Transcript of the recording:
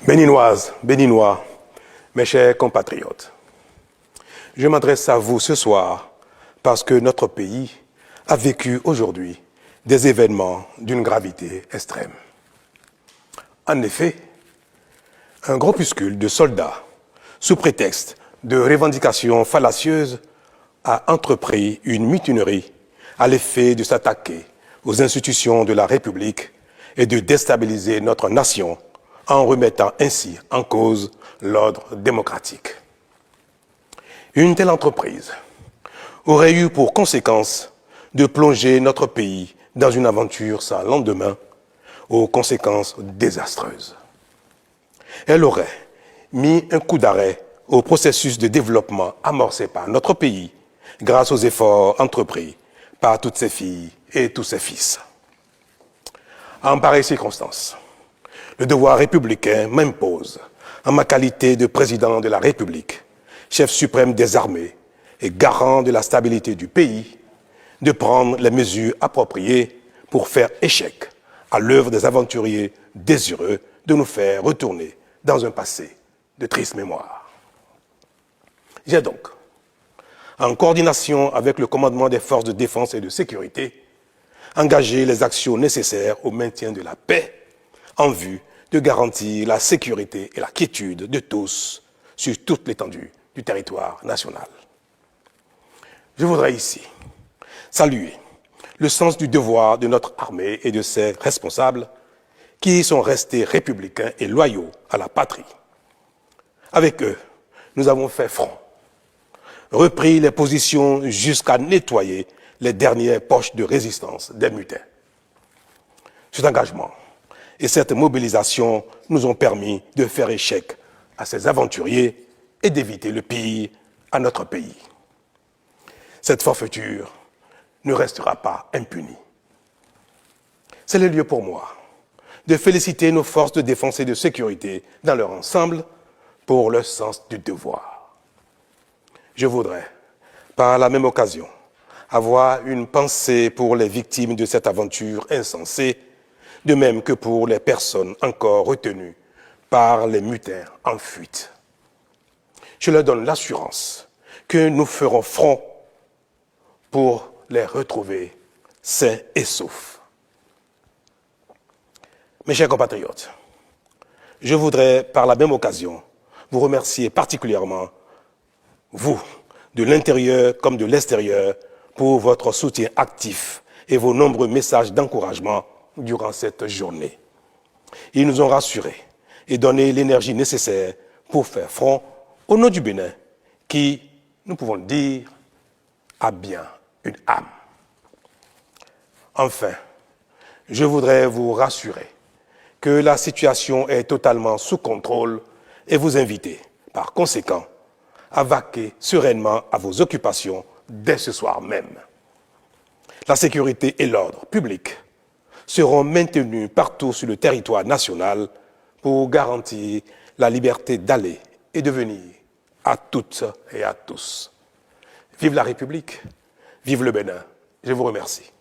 Béninoises, Béninois, mes chers compatriotes, je m'adresse à vous ce soir parce que notre pays a vécu aujourd'hui des événements d'une gravité extrême. En effet, un groupuscule de soldats, sous prétexte de revendications fallacieuses, a entrepris une mutinerie à l'effet de s'attaquer aux institutions de la République et de déstabiliser notre nation en remettant ainsi en cause l'ordre démocratique. Une telle entreprise aurait eu pour conséquence de plonger notre pays dans une aventure sans lendemain, aux conséquences désastreuses. Elle aurait mis un coup d'arrêt au processus de développement amorcé par notre pays grâce aux efforts entrepris par toutes ses filles et tous ses fils. En pareille circonstance, le devoir républicain m'impose, en ma qualité de président de la République, chef suprême des armées et garant de la stabilité du pays, de prendre les mesures appropriées pour faire échec à l'œuvre des aventuriers désireux de nous faire retourner dans un passé de triste mémoire. J'ai donc, en coordination avec le commandement des forces de défense et de sécurité, engagé les actions nécessaires au maintien de la paix en vue de garantir la sécurité et la quiétude de tous sur toute l'étendue du territoire national. Je voudrais ici saluer le sens du devoir de notre armée et de ses responsables qui sont restés républicains et loyaux à la patrie. Avec eux, nous avons fait front, repris les positions jusqu'à nettoyer les dernières poches de résistance des mutins. Cet engagement et cette mobilisation nous ont permis de faire échec à ces aventuriers et d'éviter le pire à notre pays. Cette forfaiture ne restera pas impunie. C'est le lieu pour moi de féliciter nos forces de défense et de sécurité dans leur ensemble pour leur sens du devoir. Je voudrais, par la même occasion, avoir une pensée pour les victimes de cette aventure insensée, de même que pour les personnes encore retenues par les mutins en fuite. Je leur donne l'assurance que nous ferons front pour les retrouver sains et saufs. Mes chers compatriotes, je voudrais, par la même occasion, vous remercier particulièrement, vous, de l'intérieur comme de l'extérieur, pour votre soutien actif et vos nombreux messages d'encouragement durant cette journée. Ils nous ont rassurés et donné l'énergie nécessaire pour faire front au nom du Bénin, qui, nous pouvons le dire, a bien une âme. Enfin, je voudrais vous rassurer que la situation est totalement sous contrôle et vous inviter, par conséquent, à vaquer sereinement à vos occupations dès ce soir même. La sécurité et l'ordre public seront maintenus partout sur le territoire national pour garantir la liberté d'aller et de venir à toutes et à tous. Vive la République, vive le Bénin. Je vous remercie.